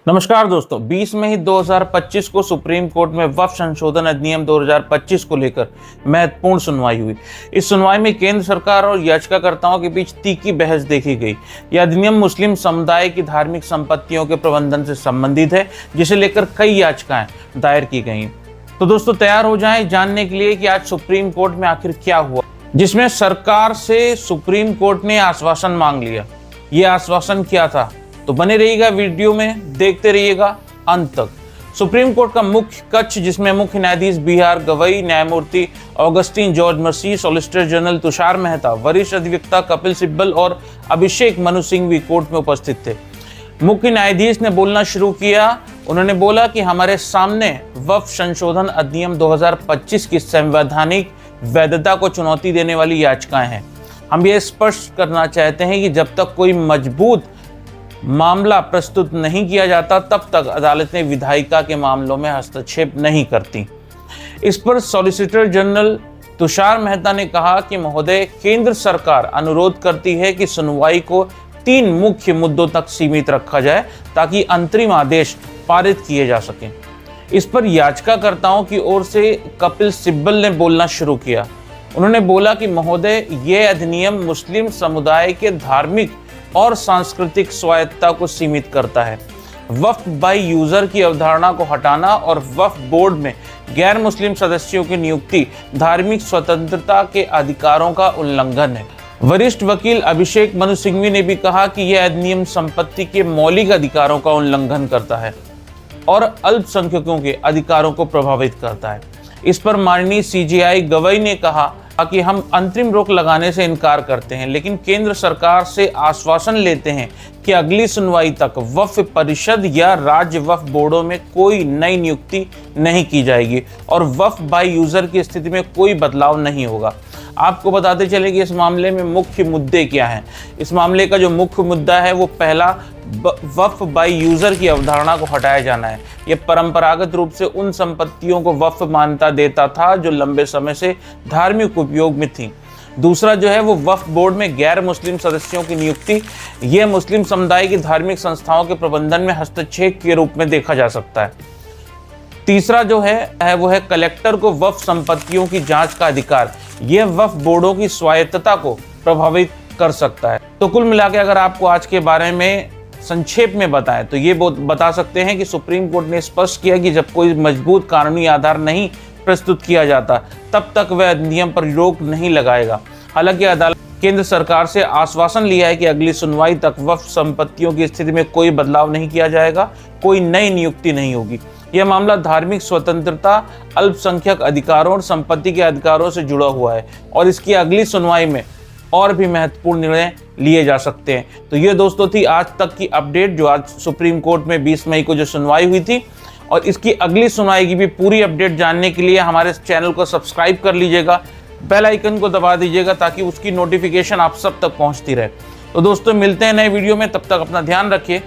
नमस्कार दोस्तों, 20 मई 2025 को सुप्रीम कोर्ट में वक्फ संशोधन अधिनियम 2025 को लेकर महत्वपूर्ण सुनवाई हुई। इस सुनवाई में केंद्र सरकार और याचिकाकर्ताओं के बीच तीखी बहस देखी गई। यह अधिनियम मुस्लिम समुदाय की धार्मिक संपत्तियों के प्रबंधन से संबंधित है, जिसे लेकर कई याचिकाएं दायर की गई। तो दोस्तों तैयार हो जाएं जानने के लिए कि आज सुप्रीम कोर्ट में आखिर क्या हुआ, जिसमें सरकार से सुप्रीम कोर्ट ने आश्वासन मांग लिया। ये आश्वासन क्या था, तो बने रहिएगा वीडियो में, देखते रहिएगा अंत तक। सुप्रीम कोर्ट का मुख्य कक्ष, जिसमें मुख्य न्यायाधीश BR गवई, न्यायमूर्ति ऑगस्टीन जॉर्ज मसी, सॉलिसिटर जनरल तुषार मेहता, वरिष्ठ अधिवक्ता कपिल सिब्बल और अभिषेक मनु सिंह भी कोर्ट में उपस्थित थे। मुख्य न्यायाधीश ने बोलना शुरू किया। उन्होंने बोला कि हमारे सामने वक्फ संशोधन अधिनियम 2025 की संवैधानिक वैधता को चुनौती देने वाली याचिकाएं हैं। हम ये स्पष्ट करना चाहते हैं कि जब तक कोई मजबूत मामला प्रस्तुत नहीं किया जाता, तब तक अदालतें विधायिका के मामलों में हस्तक्षेप नहीं करती। इस पर सॉलिसिटर जनरल तुषार मेहता ने कहा कि महोदय, केंद्र सरकार अनुरोध करती है कि सुनवाई को 3 मुख्य मुद्दों तक सीमित रखा जाए ताकि अंतरिम आदेश पारित किए जा सकें। इस पर याचिकाकर्ताओं की ओर से कपिल सिब्बल ने बोलना शुरू किया। उन्होंने बोला कि महोदय, यह अधिनियम मुस्लिम समुदाय के धार्मिक और सांस्कृतिक स्वायत्तता को सीमित करता है। वक्फ बाय यूजर की अवधारणा को हटाना और वक्फ बोर्ड में गैर मुस्लिम सदस्यों की नियुक्ति धार्मिक स्वतंत्रता के अधिकारों का उल्लंघन है। वरिष्ठ वकील अभिषेक मनु सिंघवी ने भी कहा कि यह अधिनियम संपत्ति के मौलिक अधिकारों का उल्लंघन करता है और अल्पसंख्यकों के अधिकारों को प्रभावित करता है। इस पर माननीय CJI गवई ने कहा कि हम अंतरिम रोक लगाने से इनकार करते हैं, लेकिन केंद्र सरकार से आश्वासन लेते हैं कि अगली सुनवाई तक वक्फ परिषद या राज्य वक्फ बोर्डों में कोई नई नियुक्ति नहीं की जाएगी और वक्फ बाय यूजर की स्थिति में कोई बदलाव नहीं होगा। आपको बताते चले कि इस मामले में मुख्य मुद्दे क्या हैं। इस मामले का जो मुख्य मुद्दा है वो पहला, वक्फ बाय यूजर की अवधारणा को हटाया जाना है। यह परंपरागत रूप से उन संपत्तियों को वक्फ मान्यता देता था जो लंबे समय से धार्मिक उपयोग में थी। दूसरा जो है वो वक्फ बोर्ड में गैर मुस्लिम सदस्यों की नियुक्ति, यह मुस्लिम समुदाय की धार्मिक संस्थाओं के प्रबंधन में हस्तक्षेप के रूप में देखा जा सकता है। तीसरा जो है वो है कलेक्टर को वक्फ संपत्तियों की जांच का अधिकार। यह वक्फ बोर्डों की स्वायत्तता को प्रभावित कर सकता है। तो कुल मिला के अगर आपको आज के बारे में संक्षेप में बताएं तो ये बता सकते हैं कि सुप्रीम कोर्ट ने स्पष्ट किया कि जब कोई मजबूत कानूनी आधार नहीं प्रस्तुत किया जाता, तब तक वह अधिनियम पर रोक नहीं लगाएगा। हालांकि अदालत केंद्र सरकार से आश्वासन लिया है कि अगली सुनवाई तक वक्फ संपत्तियों की स्थिति में कोई बदलाव नहीं किया जाएगा, कोई नई नियुक्ति नहीं होगी। यह मामला धार्मिक स्वतंत्रता, अल्पसंख्यक अधिकारों और संपत्ति के अधिकारों से जुड़ा हुआ है और इसकी अगली सुनवाई में और भी महत्वपूर्ण निर्णय लिए जा सकते हैं। तो ये दोस्तों थी आज तक की अपडेट, जो आज सुप्रीम कोर्ट में 20 मई को जो सुनवाई हुई थी, और इसकी अगली सुनवाई की भी पूरी अपडेट जानने के लिए हमारे चैनल को सब्सक्राइब कर लीजिएगा, बेल आइकन को दबा दीजिएगा ताकि उसकी नोटिफिकेशन आप सब तक पहुंचती रहे। तो दोस्तों मिलते हैं नए वीडियो में, तब तक अपना ध्यान रखिए।